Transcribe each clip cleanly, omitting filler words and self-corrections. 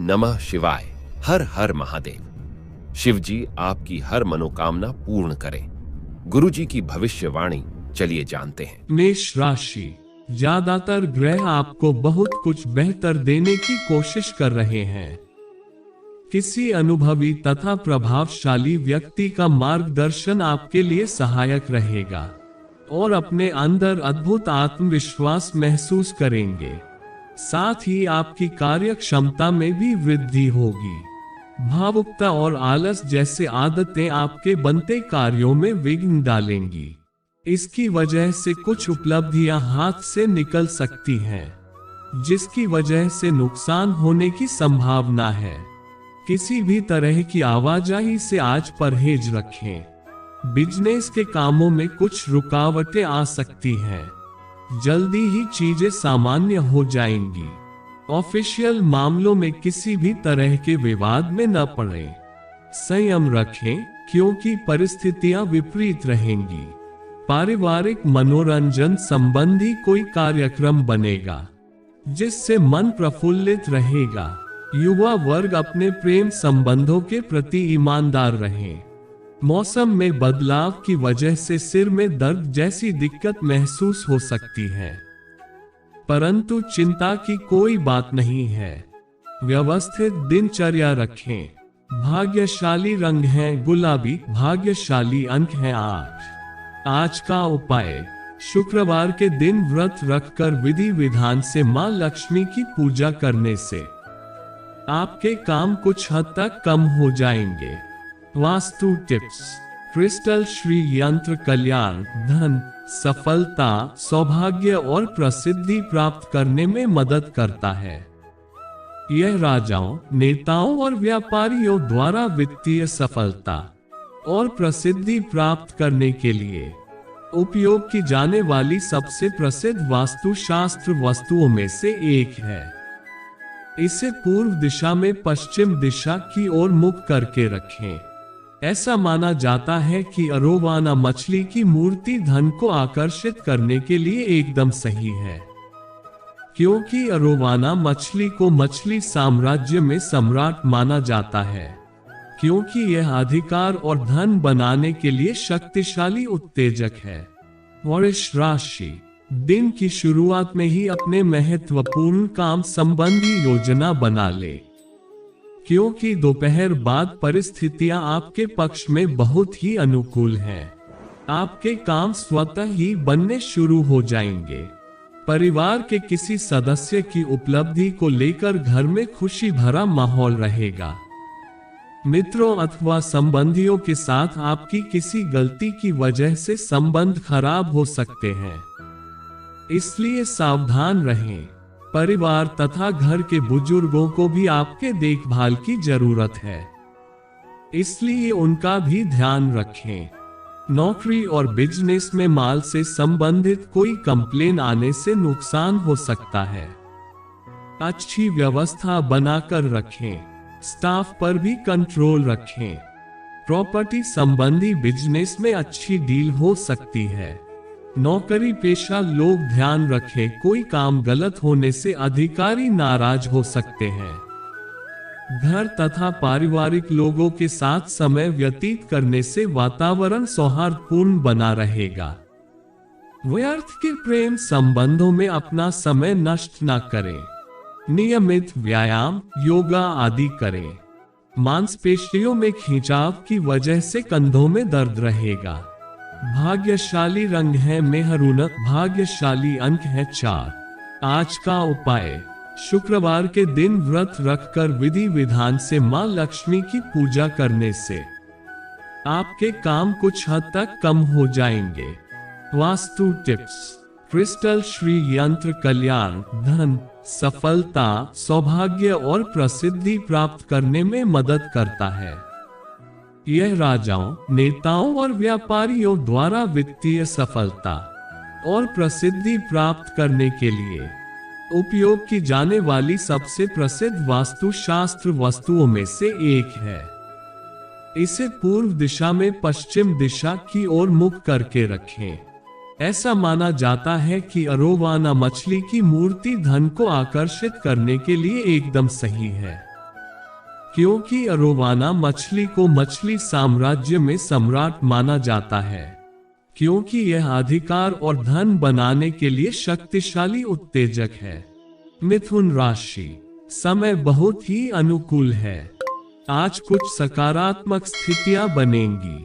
नमः शिवाय। हर हर महादेव। शिव जी आपकी हर मनोकामना पूर्ण करें। गुरु जी की भविष्यवाणी चलिए जानते हैं। मेष राशि, ज्यादातर ग्रह आपको बहुत कुछ बेहतर देने की कोशिश कर रहे हैं। किसी अनुभवी तथा प्रभावशाली व्यक्ति का मार्गदर्शन आपके लिए सहायक रहेगा और अपने अंदर अद्भुत आत्मविश्वास महसूस करेंगे। साथ ही आपकी कार्य क्षमता में भी वृद्धि होगी। भावुकता और आलस जैसे आदतें आपके बनते कार्यों में विघ्न डालेंगी। इसकी वजह से कुछ उपलब्धियां हाथ से निकल सकती हैं, जिसकी वजह से नुकसान होने की संभावना है। किसी भी तरह की आवाजाही से आज परहेज रखें। बिजनेस के कामों में कुछ रुकावटें आ सकती हैं। जल्दी ही चीजें सामान्य हो जाएंगी। ऑफिशियल मामलों में किसी भी तरह के विवाद में न पड़े। संयम रखें क्योंकि परिस्थितियां विपरीत रहेंगी। पारिवारिक मनोरंजन संबंधी कोई कार्यक्रम बनेगा जिससे मन प्रफुल्लित रहेगा। युवा वर्ग अपने प्रेम संबंधों के प्रति ईमानदार रहें। मौसम में बदलाव की वजह से सिर में दर्द जैसी दिक्कत महसूस हो सकती है, परंतु चिंता की कोई बात नहीं है। व्यवस्थित दिनचर्या रखें। भाग्यशाली रंग है गुलाबी। भाग्यशाली अंक है 8। आज का उपाय, शुक्रवार के दिन व्रत रखकर विधि विधान से मां लक्ष्मी की पूजा करने से आपके काम कुछ हद तक कम हो जाएंगे। वास्तु टिप्स। क्रिस्टल श्री यंत्र कल्याण, धन, सफलता, सौभाग्य और प्रसिद्धि प्राप्त करने में मदद करता है। यह राजाओं, नेताओं और व्यापारियों द्वारा वित्तीय सफलता और प्रसिद्धि प्राप्त करने के लिए उपयोग की जाने वाली सबसे प्रसिद्ध वास्तुशास्त्र वस्तुओं में से एक है। इसे पूर्व दिशा में पश्चिम दिशा की ओर मुख करके रखें। ऐसा माना जाता है कि अरोवाना मछली की मूर्ति धन को आकर्षित करने के लिए एकदम सही है, क्योंकि अरोवाना मछली को मछली साम्राज्य में सम्राट माना जाता है, क्योंकि यह अधिकार और धन बनाने के लिए शक्तिशाली उत्तेजक है। वृष राशि, दिन की शुरुआत में ही अपने महत्वपूर्ण काम संबंधी योजना बना ले, क्योंकि दोपहर बाद परिस्थितियां आपके पक्ष में बहुत ही अनुकूल हैं। आपके काम स्वतः ही बनने शुरू हो जाएंगे। परिवार के किसी सदस्य की उपलब्धि को लेकर घर में खुशी भरा माहौल रहेगा। मित्रों अथवा संबंधियों के साथ आपकी किसी गलती की वजह से संबंध खराब हो सकते हैं, इसलिए सावधान रहें। परिवार तथा घर के बुजुर्गों को भी आपके देखभाल की जरूरत है, इसलिए उनका भी ध्यान रखें। नौकरी और बिजनेस में माल से संबंधित कोई कंप्लेन आने से नुकसान हो सकता है। अच्छी व्यवस्था बनाकर रखें। स्टाफ पर भी कंट्रोल रखें। प्रॉपर्टी संबंधी बिजनेस में अच्छी डील हो सकती है। नौकरी पेशा लोग ध्यान रखें, कोई काम गलत होने से अधिकारी नाराज हो सकते हैं। घर तथा पारिवारिक लोगों के साथ समय व्यतीत करने से वातावरण सौहार्दपूर्ण बना रहेगा। व्यर्थ के प्रेम संबंधों में अपना समय नष्ट न करें। नियमित व्यायाम, योगा आदि करें। मांसपेशियों में खिंचाव की वजह से कंधों में दर्द रहेगा। भाग्यशाली रंग है मेहरून। भाग्यशाली अंक है 4। आज का उपाय, शुक्रवार के दिन व्रत रखकर विधि विधान से मां लक्ष्मी की पूजा करने से आपके काम कुछ हद तक कम हो जाएंगे। वास्तु टिप्स। क्रिस्टल श्री यंत्र कल्याण, धन, सफलता, सौभाग्य और प्रसिद्धि प्राप्त करने में मदद करता है। यह राजाओं, नेताओं और व्यापारियों द्वारा वित्तीय सफलता और प्रसिद्धि प्राप्त करने के लिए उपयोग की जाने वाली सबसे प्रसिद्ध वास्तुशास्त्र वस्तुओं में से एक है। इसे पूर्व दिशा में पश्चिम दिशा की ओर मुख करके रखें। ऐसा माना जाता है कि अरोवाना मछली की मूर्ति धन को आकर्षित करने के लिए एकदम सही है। क्योंकि अरोवाना मछली को मछली साम्राज्य में सम्राट माना जाता है, क्योंकि यह अधिकार और धन बनाने के लिए शक्तिशाली उत्तेजक है। मिथुन राशि, समय बहुत ही अनुकूल है। आज कुछ सकारात्मक स्थितियां बनेंगी।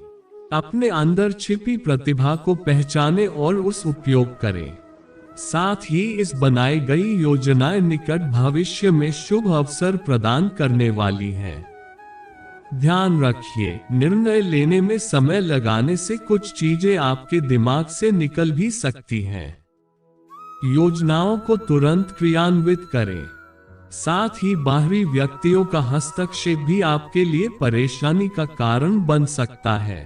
अपने अंदर छिपी प्रतिभा को पहचानें और उस उपयोग करें। साथ ही इस बनाई गई योजनाएं निकट भविष्य में शुभ अवसर प्रदान करने वाली हैं। ध्यान रखिए, निर्णय लेने में समय लगाने से कुछ चीजें आपके दिमाग से निकल भी सकती हैं। योजनाओं को तुरंत क्रियान्वित करें। साथ ही बाहरी व्यक्तियों का हस्तक्षेप भी आपके लिए परेशानी का कारण बन सकता है।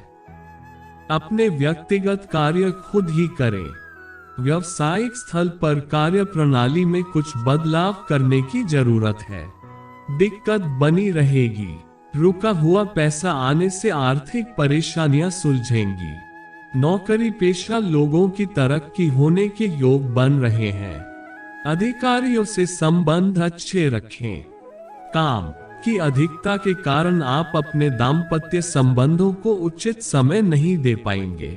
अपने व्यक्तिगत कार्य खुद ही करें। व्यावसायिक स्थल पर कार्य प्रणाली में कुछ बदलाव करने की जरूरत है। दिक्कत बनी रहेगी। रुका हुआ पैसा आने से आर्थिक परेशानियां सुलझेंगी। नौकरी पेशा लोगों की तरक्की होने के योग बन रहे हैं। अधिकारियों से संबंध अच्छे रखें। काम की अधिकता के कारण आप अपने दाम्पत्य संबंधों को उचित समय नहीं दे पाएंगे,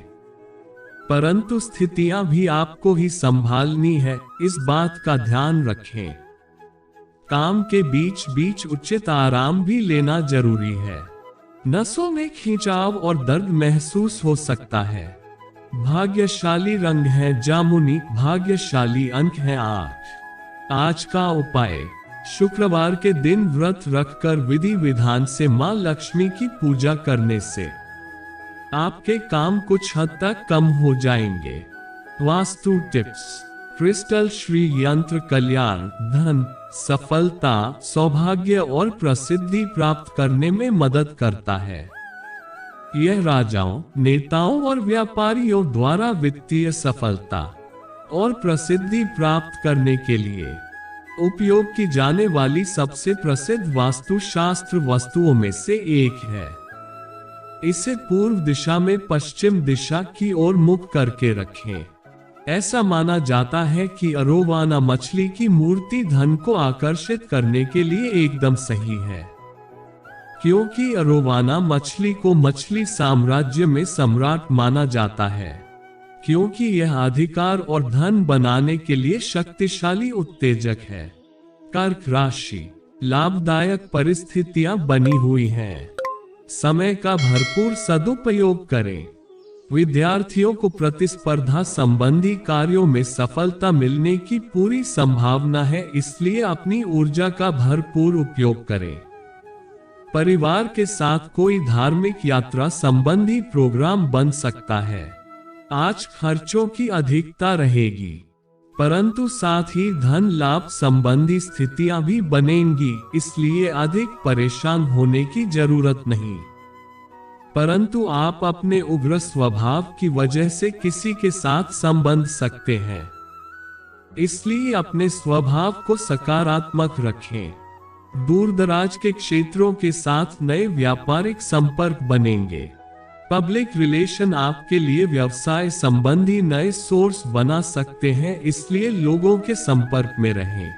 परंतु स्थितियां भी आपको ही संभालनी है, इस बात का ध्यान रखें। काम के बीच बीच उचित आराम भी लेना जरूरी है। नसों में खिंचाव और दर्द महसूस हो सकता है। भाग्यशाली रंग है जामुनी, भाग्यशाली अंक है 8। आज का उपाय, शुक्रवार के दिन व्रत रखकर विधि विधान से मां लक्ष्मी की पूजा करने से आपके काम कुछ हद तक कम हो जाएंगे। वास्तु टिप्स, क्रिस्टल श्री यंत्र कल्याण, धन, सफलता, सौभाग्य और प्रसिद्धि प्राप्त करने में मदद करता है। यह राजाओं, नेताओं और व्यापारियों द्वारा वित्तीय सफलता और प्रसिद्धि प्राप्त करने के लिए उपयोग की जाने वाली सबसे प्रसिद्ध वास्तुशास्त्र वस्तुओं में से एक है। इसे पूर्व दिशा में पश्चिम दिशा की ओर मुख करके रखें। ऐसा माना जाता है कि अरोवाना मछली की मूर्ति धन को आकर्षित करने के लिए एकदम सही है, क्योंकि अरोवाना मछली को मछली साम्राज्य में सम्राट माना जाता है, क्योंकि यह अधिकार और धन बनाने के लिए शक्तिशाली उत्तेजक है। कर्क राशि, लाभदायक परिस्थितियां बनी हुई हैं। समय का भरपूर सदुपयोग करें। विद्यार्थियों को प्रतिस्पर्धा संबंधी कार्यों में सफलता मिलने की पूरी संभावना है, इसलिए अपनी ऊर्जा का भरपूर उपयोग करें। परिवार के साथ कोई धार्मिक यात्रा संबंधी प्रोग्राम बन सकता है। आज खर्चों की अधिकता रहेगी, परंतु साथ ही धन लाभ संबंधी स्थितियां भी बनेंगी, इसलिए अधिक परेशान होने की जरूरत नहीं। परंतु आप अपने उग्र स्वभाव की वजह से किसी के साथ संबंध सकते हैं, इसलिए अपने स्वभाव को सकारात्मक रखें। दूर दराज के क्षेत्रों के साथ नए व्यापारिक संपर्क बनेंगे। पब्लिक रिलेशन आपके लिए व्यवसाय संबंधी नए सोर्स बना सकते हैं, इसलिए लोगों के संपर्क में रहें।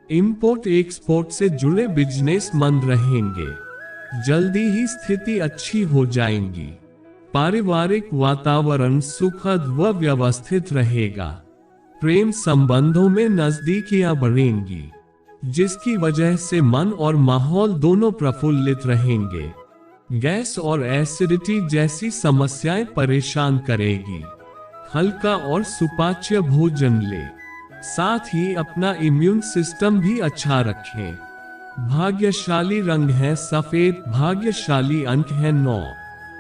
इंपोर्ट एक्सपोर्ट से जुड़े बिजनेस मंद रहेंगे। जल्दी ही स्थिति अच्छी हो जाएंगी। पारिवारिक वातावरण सुखद व व्यवस्थित रहेगा। प्रेम संबंधों में नजदीकियां बढ़ेंगी, जिसकी वजह से मन और माहौल दोनों प्रफुल्लित रहेंगे। गैस और एसिडिटी जैसी समस्याएं परेशान करेगी। हल्का और सुपाच्य भोजन लें। साथ ही अपना इम्यून सिस्टम भी अच्छा रखें। भाग्यशाली रंग है सफेद, भाग्यशाली अंक है 9।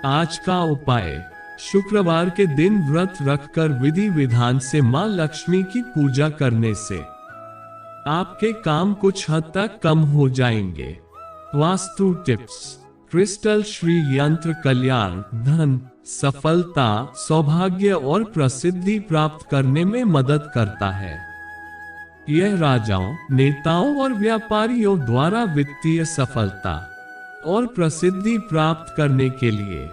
आज का उपाय, शुक्रवार के दिन व्रत रखकर विधि विधान से मां लक्ष्मी की पूजा करने से आपके काम कुछ हद तक कम हो जाएंगे। वास्तु टिप्स, क्रिस्टल श्री यंत्र कल्याण, धन, सफलता, सौभाग्य और प्रसिद्धि प्राप्त करने में मदद करता है। यह राजाओं, नेताओं और व्यापारियों द्वारा वित्तीय सफलता और प्रसिद्धि प्राप्त करने के लिए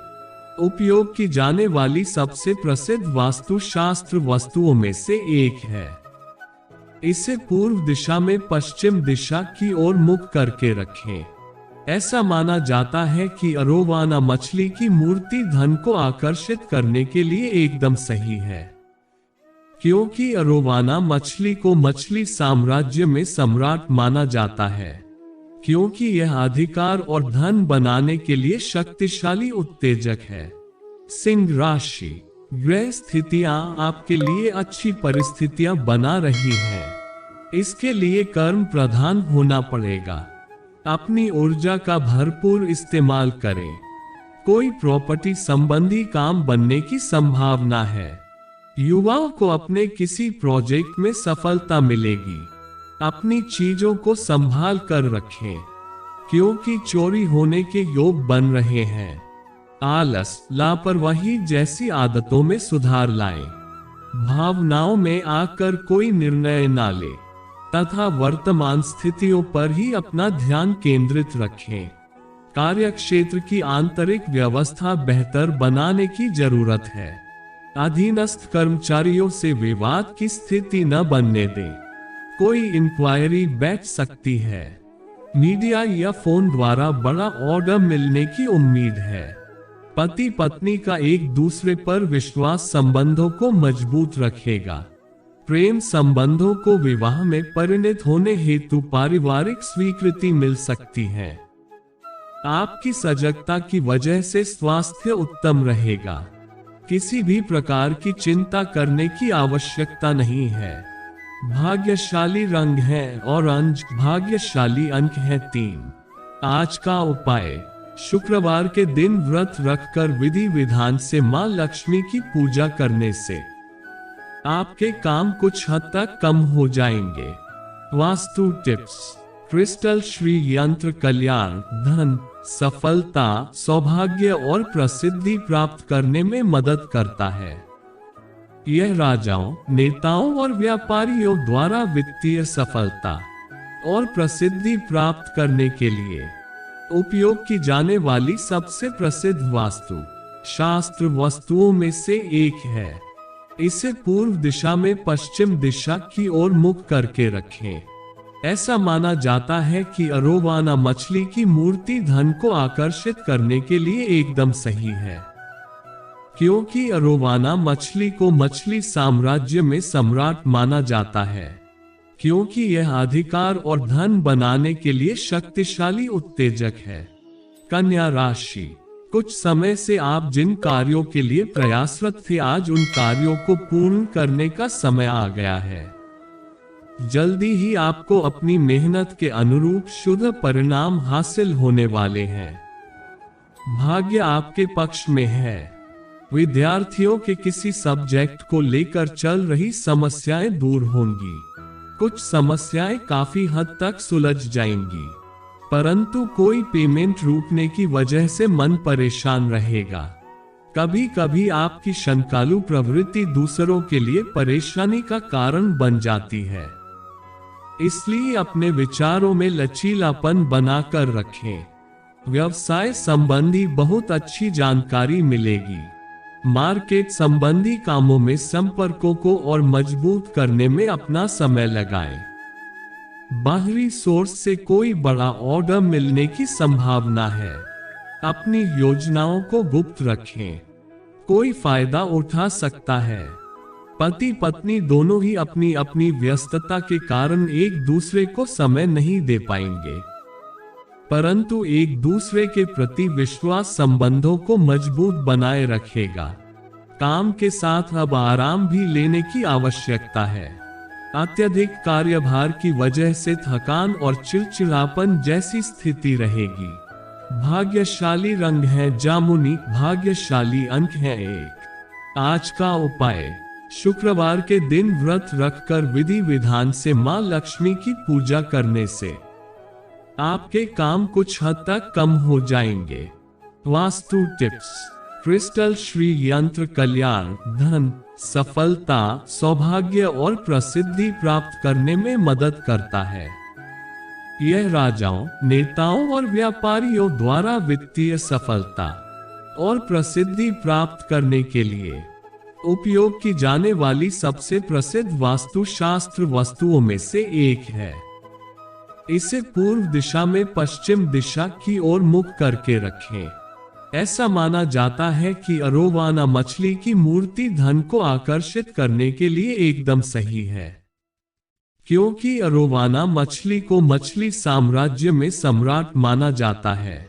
उपयोग की जाने वाली सबसे प्रसिद्ध वास्तुशास्त्र वस्तुओं में से एक है। इसे पूर्व दिशा में पश्चिम दिशा की ओर मुख करके रखें। ऐसा माना जाता है कि अरोवाना मछली की मूर्ति धन को आकर्षित करने के लिए एकदम सही है, क्योंकि अरोवाना मछली को मछली साम्राज्य में सम्राट माना जाता है, क्योंकि यह अधिकार और धन बनाने के लिए शक्तिशाली उत्तेजक है। सिंह राशि, ग्रह स्थितियां आपके लिए अच्छी परिस्थितियां बना रही हैं। इसके लिए कर्म प्रधान होना पड़ेगा। अपनी ऊर्जा का भरपूर इस्तेमाल करें। कोई प्रॉपर्टी संबंधी काम बनने की संभावना है। युवाओं को अपने किसी प्रोजेक्ट में सफलता मिलेगी। अपनी चीजों को संभाल कर रखें, क्योंकि चोरी होने के योग बन रहे हैं। आलस, लापरवाही जैसी आदतों में सुधार लाएं। भावनाओं में आकर कोई निर्णय ना ले तथा वर्तमान स्थितियों पर ही अपना ध्यान केंद्रित रखें। कार्यक्षेत्र की आंतरिक व्यवस्था बेहतर बनाने की जरूरत है। अधीनस्थ कर्मचारियों से विवाद की स्थिति न बनने दें। कोई इंक्वायरी बैठ सकती है। मीडिया या फोन द्वारा बड़ा ऑर्डर मिलने की उम्मीद है। पति पत्नी का एक दूसरे पर विश्वास संबंधों को मजबूत रखेगा। प्रेम संबंधों को विवाह में परिणत होने हेतु पारिवारिक स्वीकृति मिल सकती है। आपकी सजगता की वजह से स्वास्थ्य उत्तम रहेगा। किसी भी प्रकार की चिंता करने की आवश्यकता नहीं है। भाग्यशाली रंग है ऑरेंज। भाग्यशाली अंक है 3। आज का उपाय, शुक्रवार के दिन व्रत रखकर विधि विधान से मां लक्ष्मी की पूजा करने से आपके काम कुछ हद तक कम हो जाएंगे। वास्तु टिप्स, क्रिस्टल श्री यंत्र कल्याण, धन, सफलता, सौभाग्य और प्रसिद्धि प्राप्त करने में मदद करता है। यह राजाओं, नेताओं और व्यापारियों द्वारा वित्तीय सफलता और प्रसिद्धि प्राप्त करने के लिए उपयोग की जाने वाली सबसे प्रसिद्ध वास्तु शास्त्र वस्तुओं में से एक है। इसे पूर्व दिशा में पश्चिम दिशा की ओर मुख करके रखें। ऐसा माना जाता है कि अरोवाना मछली की मूर्ति धन को आकर्षित करने के लिए एकदम सही है, क्योंकि अरोवाना मछली को मछली साम्राज्य में सम्राट माना जाता है, क्योंकि यह अधिकार और धन बनाने के लिए शक्तिशाली उत्तेजक है। कन्या राशि, कुछ समय से आप जिन कार्यों के लिए प्रयासरत थे, आज उन कार्यों को पूर्ण करने का समय आ गया है। जल्दी ही आपको अपनी मेहनत के अनुरूप शुद्ध परिणाम हासिल होने वाले हैं। भाग्य आपके पक्ष में है। विद्यार्थियों के किसी सब्जेक्ट को लेकर चल रही समस्याएं दूर होंगी। कुछ समस्याएं काफी हद तक सुलझ जाएंगी, परंतु कोई पेमेंट रुकने की वजह से मन परेशान रहेगा। कभी कभी आपकी शंकालु प्रवृत्ति दूसरों के लिए परेशानी का कारण बन जाती है, इसलिए अपने विचारों में लचीलापन बनाकर रखें। व्यवसाय संबंधी बहुत अच्छी जानकारी मिलेगी। मार्केट संबंधी कामों में संपर्कों को और मजबूत करने में अपना समय लगाएं। बाहरी सोर्स से कोई बड़ा ऑर्डर मिलने की संभावना है। अपनी योजनाओं को गुप्त रखें। कोई फायदा उठा सकता है। पति पत्नी दोनों ही अपनी अपनी व्यस्तता के कारण एक दूसरे को समय नहीं दे पाएंगे, परंतु एक दूसरे के प्रति विश्वास संबंधों को मजबूत बनाए रखेगा। काम के साथ अब आराम भी लेने की आवश्यकता है। अत्यधिक कार्यभार की वजह से थकान और चिड़चिड़ापन जैसी स्थिति रहेगी। भाग्यशाली रंग है जामुनी। भाग्यशाली अंक है 1। आज का उपाय, शुक्रवार के दिन व्रत रखकर विधि विधान से मां लक्ष्मी की पूजा करने से आपके काम कुछ हद तक कम हो जाएंगे। वास्तु टिप्स, क्रिस्टल श्री यंत्र कल्याण, धन, सफलता, सौभाग्य और प्रसिद्धि प्राप्त करने में मदद करता है। यह राजाओं, नेताओं और व्यापारियों द्वारा वित्तीय सफलता और प्रसिद्धि प्राप्त करने के लिए उपयोग की जाने वाली सबसे प्रसिद्ध वास्तु शास्त्र वस्तुओं में से एक है। इसे पूर्व दिशा में पश्चिम दिशा की ओर मुख करके रखें। ऐसा माना जाता है कि अरोवाना मछली की मूर्ति धन को आकर्षित करने के लिए एकदम सही है, क्योंकि अरोवाना मछली को मछली साम्राज्य में सम्राट माना जाता है,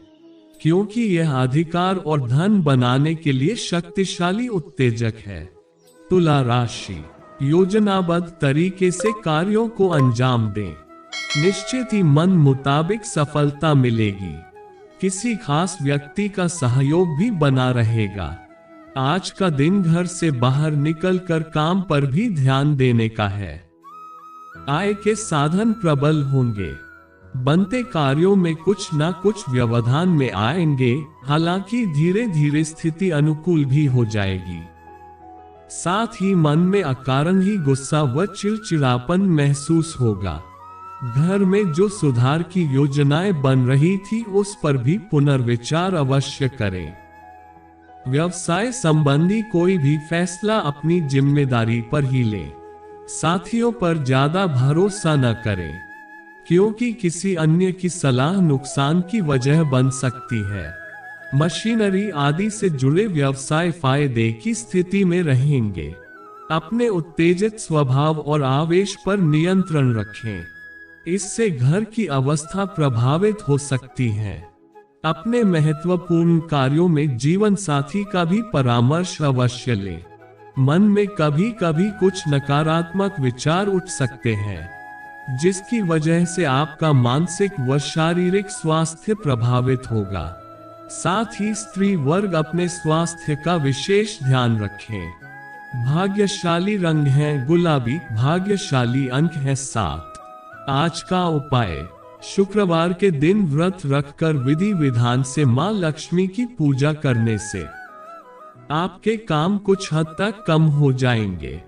क्योंकि यह अधिकार और धन बनाने के लिए शक्तिशाली उत्तेजक है। तुला राशि, योजनाबद्ध तरीके से कार्यों को अंजाम दें। निश्चित ही मन मुताबिक सफलता मिलेगी। किसी खास व्यक्ति का सहयोग भी बना रहेगा। आज का दिन घर से बाहर निकलकर काम पर भी ध्यान देने का है। आय के साधन प्रबल होंगे। बनते कार्यों में कुछ न कुछ व्यवधान में आएंगे, हालांकि धीरे धीरे स्थिति अनुकूल भी हो जाएगी। साथ ही मन में अकारण ही गुस्सा व चिड़चिड़ापन महसूस होगा। घर में जो सुधार की योजनाएं बन रही थी उस पर भी पुनर्विचार अवश्य करें। व्यवसाय संबंधी कोई भी फैसला अपनी जिम्मेदारी पर ही लें। साथियों पर ज्यादा भरोसा न करें, क्योंकि किसी अन्य की सलाह नुकसान की वजह बन सकती है। मशीनरी आदि से जुड़े व्यवसाय फायदे की स्थिति में रहेंगे। अपने उत्तेजित स्वभाव और आवेश पर नियंत्रण रखें, इससे घर की अवस्था प्रभावित हो सकती है। अपने महत्वपूर्ण कार्यों में जीवन साथी का भी परामर्श अवश्य लें। मन में कभी कभी कुछ नकारात्मक विचार उठ सकते हैं, जिसकी वजह से आपका मानसिक व शारीरिक स्वास्थ्य प्रभावित होगा। साथ ही स्त्री वर्ग अपने स्वास्थ्य का विशेष ध्यान रखें। भाग्यशाली रंग है गुलाबी, भाग्यशाली अंक है 7। आज का उपाय, शुक्रवार के दिन व्रत रखकर विधि विधान से मां लक्ष्मी की पूजा करने से आपके काम कुछ हद तक कम हो जाएंगे।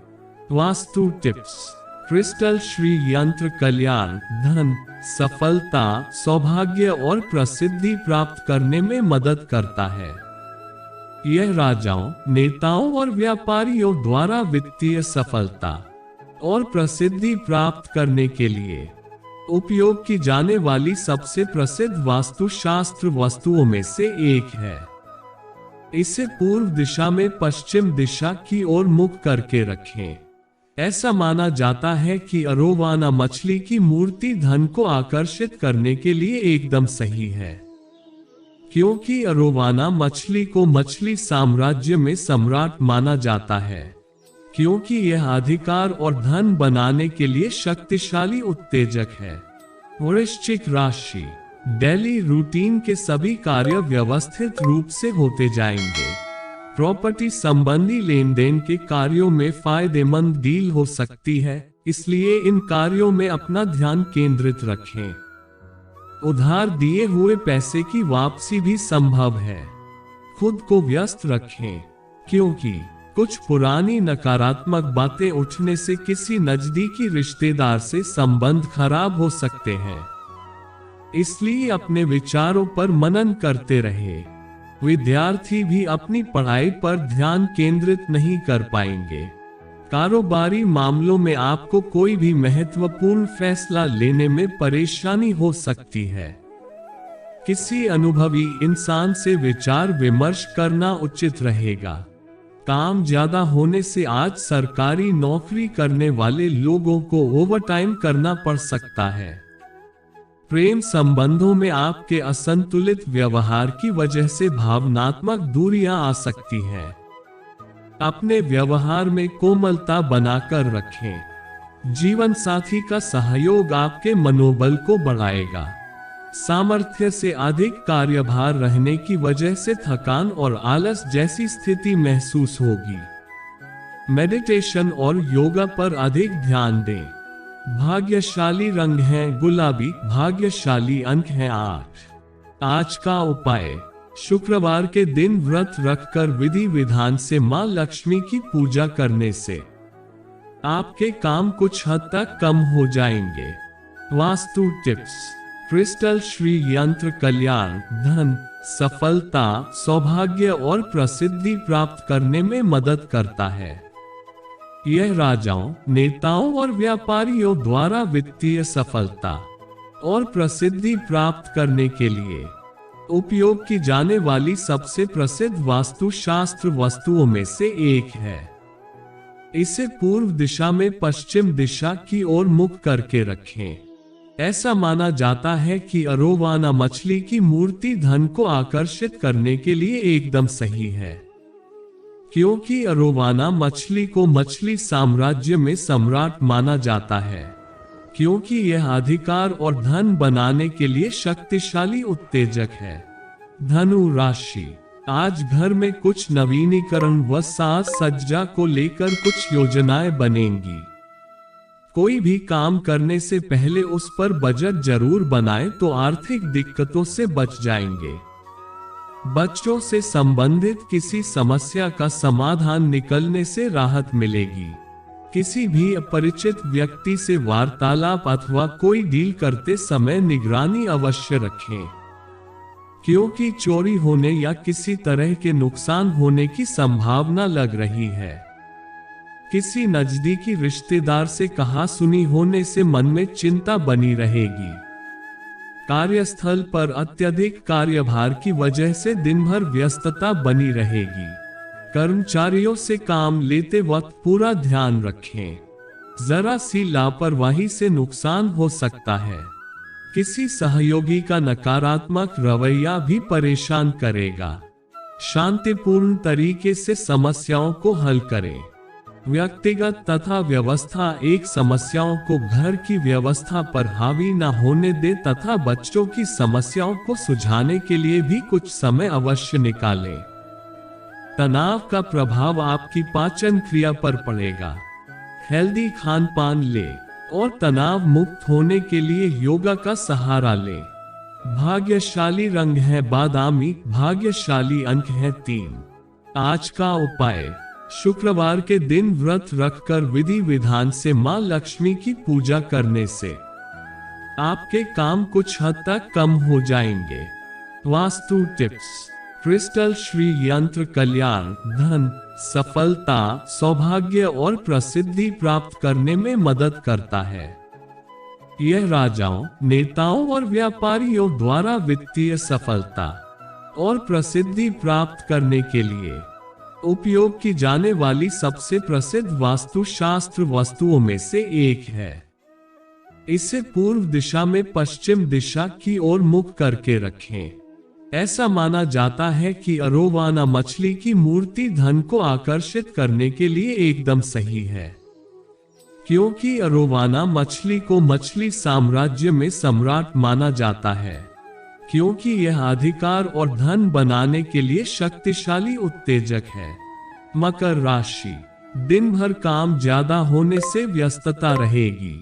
वास्तु टिप्स, क्रिस्टल श्री यंत्र कल्याण, धन, सफलता, सौभाग्य और प्रसिद्धि प्राप्त करने में मदद करता है। यह राजाओं, नेताओं और व्यापारियों द्वारा वित्तीय सफलता और प्रसिद्धि प्राप्त करने के लिए उपयोग की जाने वाली सबसे प्रसिद्ध वास्तुशास्त्र वस्तुओं में से एक है। इसे पूर्व दिशा में पश्चिम दिशा की ओर मुख करके रखें। ऐसा माना जाता है कि अरोवाना मछली की मूर्ति धन को आकर्षित करने के लिए एकदम सही है, क्योंकि अरोवाना मछली को मछली साम्राज्य में सम्राट माना जाता है, क्योंकि यह अधिकार और धन बनाने के लिए शक्तिशाली उत्तेजक है। वृश्चिक राशि, डेली रूटीन के सभी कार्य व्यवस्थित रूप से होते जाएंगे। प्रॉपर्टी संबंधी लेन देन के कार्यों में फायदेमंद डील हो सकती है, इसलिए इन कार्यों में अपना ध्यान केंद्रित रखें। उधार दिए हुए पैसे की वापसी भी संभव है। खुद को व्यस्त रखें, क्योंकि कुछ पुरानी नकारात्मक बातें उठने से किसी नजदीकी रिश्तेदार से संबंध खराब हो सकते हैं। इसलिए अपने विचारों पर मनन करते रहे। विद्यार्थी भी अपनी पढ़ाई पर ध्यान केंद्रित नहीं कर पाएंगे। कारोबारी मामलों में आपको कोई भी महत्वपूर्ण फैसला लेने में परेशानी हो सकती है। किसी अनुभवी इंसान से विचार विमर्श करना उचित रहेगा। काम ज्यादा होने से आज सरकारी नौकरी करने वाले लोगों को ओवरटाइम करना पड़ सकता है। प्रेम संबंधों में आपके असंतुलित व्यवहार की वजह से भावनात्मक दूरियां आ सकती हैं। अपने व्यवहार में कोमलता बनाकर रखें। जीवन साथी का सहयोग आपके मनोबल को बढ़ाएगा। सामर्थ्य से अधिक कार्यभार रहने की वजह से थकान और आलस जैसी स्थिति महसूस होगी। मेडिटेशन और योगा पर अधिक ध्यान दें। भाग्यशाली रंग है गुलाबी, भाग्यशाली अंक है 8। आज का उपाय, शुक्रवार के दिन व्रत रखकर विधि विधान से मां लक्ष्मी की पूजा करने से आपके काम कुछ हद तक कम हो जाएंगे। वास्तु टिप्स, क्रिस्टल श्री यंत्र कल्याण, धन, सफलता, सौभाग्य और प्रसिद्धि प्राप्त करने में मदद करता है। यह राजाओं, नेताओं और व्यापारियों द्वारा वित्तीय सफलता और प्रसिद्धि प्राप्त करने के लिए उपयोग की जाने वाली सबसे प्रसिद्ध वास्तुशास्त्र वस्तुओं में से एक है। इसे पूर्व दिशा में पश्चिम दिशा की ओर मुख करके रखें। ऐसा माना जाता है कि अरोवाना मछली की मूर्ति धन को आकर्षित करने के लिए एकदम सही है, क्योंकि अरोवाना मछली को मछली साम्राज्य में सम्राट माना जाता है, क्योंकि यह अधिकार और धन बनाने के लिए शक्तिशाली उत्तेजक है। धनु राशि, आज घर में कुछ नवीनीकरण व साज सज्जा को लेकर कुछ योजनाएं बनेंगी। कोई भी काम करने से पहले उस पर बजट जरूर बनाएं तो आर्थिक दिक्कतों से बच जाएंगे। बच्चों से संबंधित किसी समस्या का समाधान निकलने से राहत मिलेगी। किसी भी अपरिचित व्यक्ति से वार्तालाप अथवा कोई डील करते समय निगरानी अवश्य रखें, क्योंकि चोरी होने या किसी तरह के नुकसान होने की संभावना लग रही है। किसी नजदीकी रिश्तेदार से कहासुनी होने से मन में चिंता बनी रहेगी। कार्यस्थल पर अत्यधिक कार्यभार की वजह से दिन भर व्यस्तता बनी रहेगी। कर्मचारियों से काम लेते वक्त पूरा ध्यान रखें, जरा सी लापरवाही से नुकसान हो सकता है। किसी सहयोगी का नकारात्मक रवैया भी परेशान करेगा। शांतिपूर्ण तरीके से समस्याओं को हल करें। व्यक्तिगत तथा व्यवस्था एक समस्याओं को घर की व्यवस्था पर हावी न होने दे तथा बच्चों की समस्याओं को सुलझाने के लिए भी कुछ समय अवश्य निकालें। तनाव का प्रभाव आपकी पाचन क्रिया पर पड़ेगा। हेल्दी खान पान लें और तनाव मुक्त होने के लिए योगा का सहारा लें। भाग्यशाली रंग है बादामी, भाग्यशाली अंक है 3। आज का उपाय, शुक्रवार के दिन व्रत रखकर विधि विधान से मां लक्ष्मी की पूजा करने से आपके काम कुछ हद तक कम हो जाएंगे। वास्तु टिप्स, क्रिस्टल श्री यंत्र कल्याण, धन, सफलता, सौभाग्य और प्रसिद्धि प्राप्त करने में मदद करता है। यह राजाओं, नेताओं और व्यापारियों द्वारा वित्तीय सफलता और प्रसिद्धि प्राप्त करने के लिए उपयोग की जाने वाली सबसे प्रसिद्ध वास्तुशास्त्र वस्तुओं में से एक है। इसे पूर्व दिशा में पश्चिम दिशा की ओर मुख करके रखें। ऐसा माना जाता है कि अरोवाना मछली की मूर्ति धन को आकर्षित करने के लिए एकदम सही है, क्योंकि अरोवाना मछली को मछली साम्राज्य में सम्राट माना जाता है, क्योंकि यह अधिकार और धन बनाने के लिए शक्तिशाली उत्तेजक है। मकर राशि, दिन भर काम ज्यादा होने से व्यस्तता रहेगी,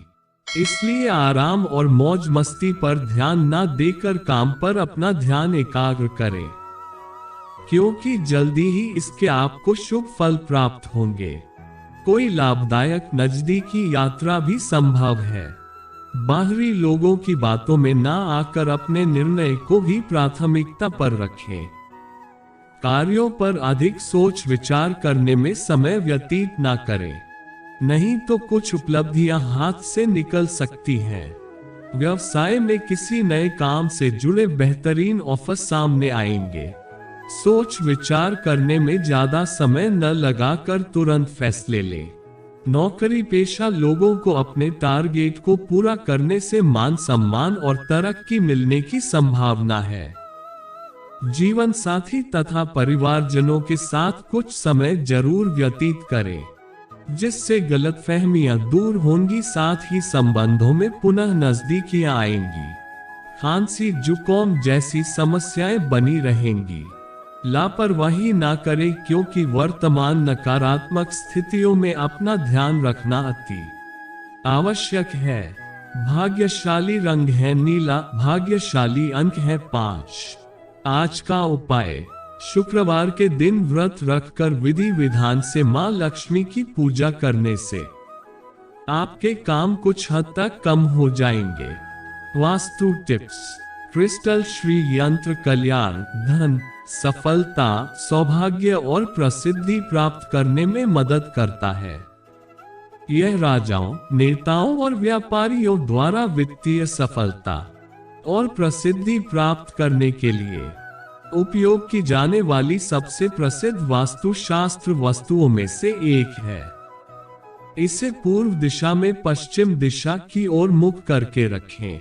इसलिए आराम और मौज मस्ती पर ध्यान न देकर काम पर अपना ध्यान एकाग्र करें, क्योंकि जल्दी ही इसके आपको शुभ फल प्राप्त होंगे। कोई लाभदायक नजदीकी यात्रा भी संभव है। बाहरी लोगों की बातों में ना आकर अपने निर्णय को ही प्राथमिकता पर रखें। कार्यों पर अधिक सोच विचार करने में समय व्यतीत ना करें, नहीं तो कुछ उपलब्धियां हाथ से निकल सकती हैं। व्यवसाय में किसी नए काम से जुड़े बेहतरीन ऑफर सामने आएंगे। सोच विचार करने में ज्यादा समय न लगाकर तुरंत फैसले लें। नौकरी पेशा लोगों को अपने टारगेट को पूरा करने से मान सम्मान और तरक्की मिलने की संभावना है। जीवन साथी तथा परिवारजनों के साथ कुछ समय जरूर व्यतीत करें, जिससे गलतफहमियां दूर होंगी, साथ ही संबंधों में पुनः नजदीकियां आएंगी। खांसी जुकाम जैसी समस्याएं बनी रहेंगी। लापरवाही ना करें, क्योंकि वर्तमान नकारात्मक स्थितियों में अपना ध्यान रखना अति आवश्यक है। भाग्यशाली रंग है नीला, भाग्यशाली अंक है 5। आज का उपाय, शुक्रवार के दिन व्रत रखकर विधि विधान से मां लक्ष्मी की पूजा करने से आपके काम कुछ हद तक कम हो जाएंगे। वास्तु टिप्स, क्रिस्टल श्री यंत्र कल्याण, धन, सफलता, सौभाग्य और प्रसिद्धि प्राप्त करने में मदद करता है। यह राजाओं, नेताओं और व्यापारियों द्वारा वित्तीय सफलता और प्रसिद्धि प्राप्त करने के लिए उपयोग की जाने वाली सबसे प्रसिद्ध वास्तुशास्त्र वस्तुओं में से एक है। इसे पूर्व दिशा में पश्चिम दिशा की ओर मुख करके रखें।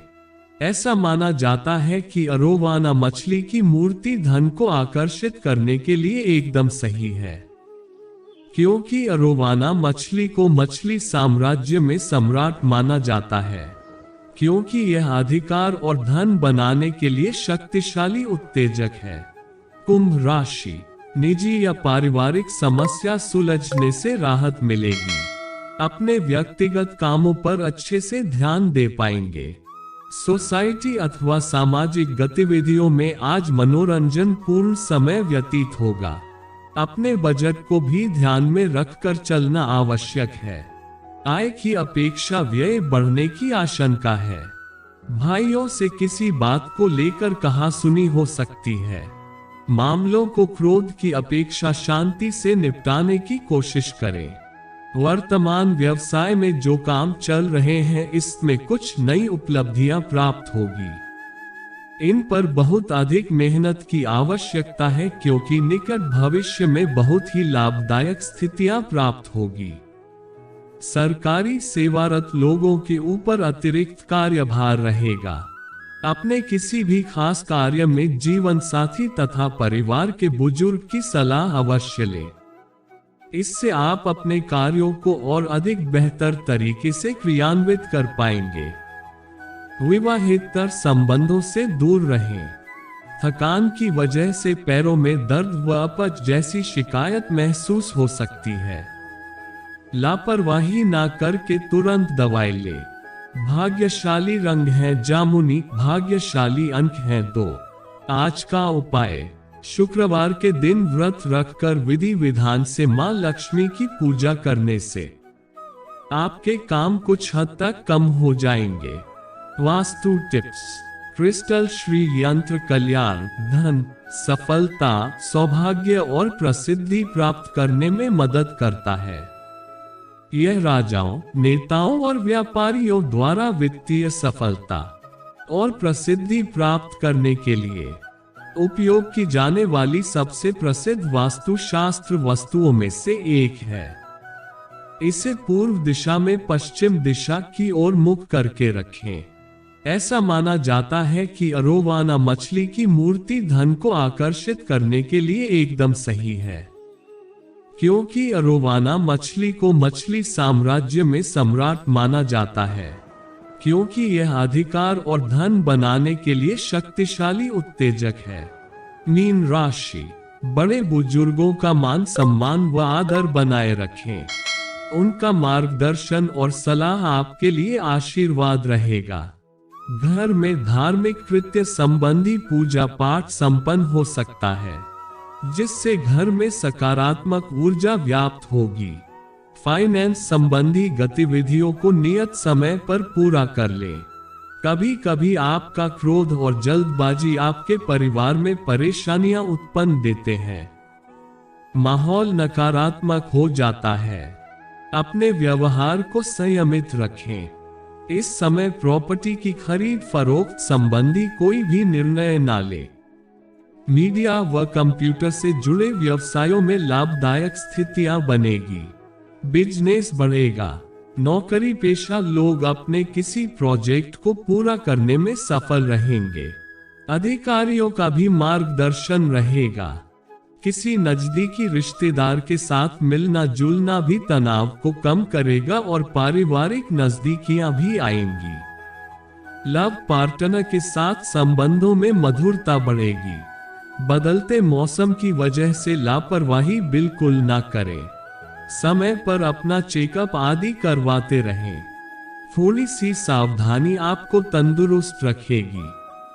ऐसा माना जाता है कि अरोवाना मछली की मूर्ति धन को आकर्षित करने के लिए एकदम सही है, क्योंकि अरोवाना मछली को मछली साम्राज्य में सम्राट माना जाता है, क्योंकि यह अधिकार और धन बनाने के लिए शक्तिशाली उत्तेजक है। कुंभ राशि, निजी या पारिवारिक समस्या सुलझने से राहत मिलेगी। अपने व्यक्तिगत कामों पर अच्छे से ध्यान दे पाएंगे। सोसाइटी अथवा सामाजिक गतिविधियों में आज मनोरंजन पूर्ण समय व्यतीत होगा। अपने बजट को भी ध्यान में रखकर चलना आवश्यक है। आय की अपेक्षा व्यय बढ़ने की आशंका है। भाइयों से किसी बात को लेकर कहासुनी हो सकती है। मामलों को क्रोध की अपेक्षा शांति से निपटाने की कोशिश करें। वर्तमान व्यवसाय में जो काम चल रहे हैं इसमें कुछ नई उपलब्धियां प्राप्त होगी। इन पर बहुत अधिक मेहनत की आवश्यकता है, क्योंकि निकट भविष्य में बहुत ही लाभदायक स्थितियां प्राप्त होगी। सरकारी सेवारत लोगों के ऊपर अतिरिक्त कार्यभार रहेगा। अपने किसी भी खास कार्य में जीवन साथी तथा परिवार के बुजुर्ग की सलाह अवश्य लें। इससे आप अपने कार्यों को और अधिक बेहतर तरीके से क्रियान्वित कर पाएंगे। विवाहेतर संबंधों से दूर रहें। थकान की वजह से पैरों में दर्द व अपच जैसी शिकायत महसूस हो सकती है। लापरवाही ना करके तुरंत दवाई ले। भाग्यशाली रंग है जामुनी, भाग्यशाली अंक है 2। आज का उपाय, शुक्रवार के दिन व्रत रखकर विधि विधान से मां लक्ष्मी की पूजा करने से आपके काम कुछ हद तक कम हो जाएंगे। वास्तु टिप्स, क्रिस्टल श्री यंत्र कल्याण, धन, सफलता, सौभाग्य और प्रसिद्धि प्राप्त करने में मदद करता है। यह राजाओं, नेताओं और व्यापारियों द्वारा वित्तीय सफलता और प्रसिद्धि प्राप्त करने के लिए उपयोग की जाने वाली सबसे प्रसिद्ध वास्तुशास्त्र वस्तुओं में से एक है। इसे पूर्व दिशा में पश्चिम दिशा की ओर मुख करके रखें। ऐसा माना जाता है कि अरोवाना मछली की मूर्ति धन को आकर्षित करने के लिए एकदम सही है, क्योंकि अरोवाना मछली को मछली साम्राज्य में सम्राट माना जाता है, क्योंकि यह अधिकार और धन बनाने के लिए शक्तिशाली उत्तेजक है। मीन राशि, बड़े बुजुर्गों का मान सम्मान व आदर बनाए रखें। उनका मार्गदर्शन और सलाह आपके लिए आशीर्वाद रहेगा। घर में धार्मिक कृत्य संबंधी पूजा पाठ संपन्न हो सकता है, जिससे घर में सकारात्मक ऊर्जा व्याप्त होगी। फाइनेंस संबंधी गतिविधियों को नियत समय पर पूरा कर लें। कभी कभी आपका क्रोध और जल्दबाजी आपके परिवार में परेशानियां उत्पन्न देते हैं। माहौल नकारात्मक हो जाता है। अपने व्यवहार को संयमित रखें। इस समय प्रॉपर्टी की खरीद फरोख्त संबंधी कोई भी निर्णय ना लें। मीडिया व कंप्यूटर से जुड़े व्यवसायों में लाभदायक स्थितियां बनेगी। बिजनेस बढ़ेगा। नौकरी पेशा लोग अपने किसी प्रोजेक्ट को पूरा करने में सफल रहेंगे। अधिकारियों का भी मार्गदर्शन रहेगा। किसी नजदीकी रिश्तेदार के साथ मिलना जुलना भी तनाव को कम करेगा और पारिवारिक नजदीकियां भी आएंगी। लव पार्टनर के साथ संबंधों में मधुरता बढ़ेगी। बदलते मौसम की वजह से लापरवाही बिल्कुल ना करें। समय पर अपना चेकअप आदि करवाते रहें। थोड़ी सी सावधानी आपको तंदुरुस्त रखेगी।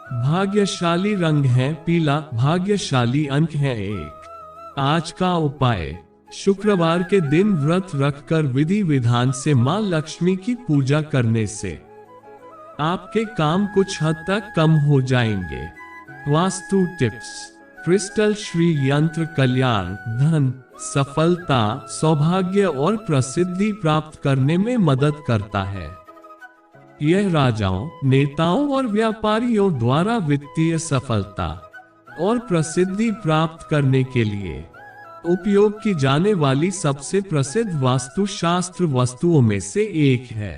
भाग्यशाली रंग है पीला, भाग्यशाली अंक है 1। आज का उपाय, शुक्रवार के दिन व्रत रखकर विधि विधान से मां लक्ष्मी की पूजा करने से आपके काम कुछ हद तक कम हो जाएंगे। वास्तु टिप्स, क्रिस्टल श्री यंत्र कल्याण, धन, सफलता, सौभाग्य और प्रसिद्धि प्राप्त करने में मदद करता है। यह राजाओं, नेताओं और व्यापारियों द्वारा वित्तीय सफलता और प्रसिद्धि प्राप्त करने के लिए उपयोग की जाने वाली सबसे प्रसिद्ध वास्तुशास्त्र वस्तुओं में से एक है।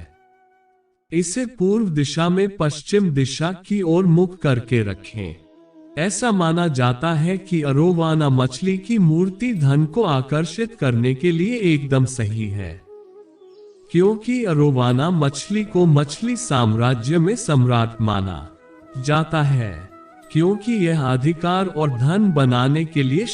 इसे पूर्व दिशा में पश्चिम दिशा की ओर मुख करके रखें। ऐसा माना जाता है कि अरोवाना मछली की मूर्ति धन को आकर्षित करने के लिए एकदम सही है, क्योंकि अरोवाना मछली को मछली साम्राज्य में सम्राट माना जाता है, क्योंकि यह अधिकार और धन बनाने के लिए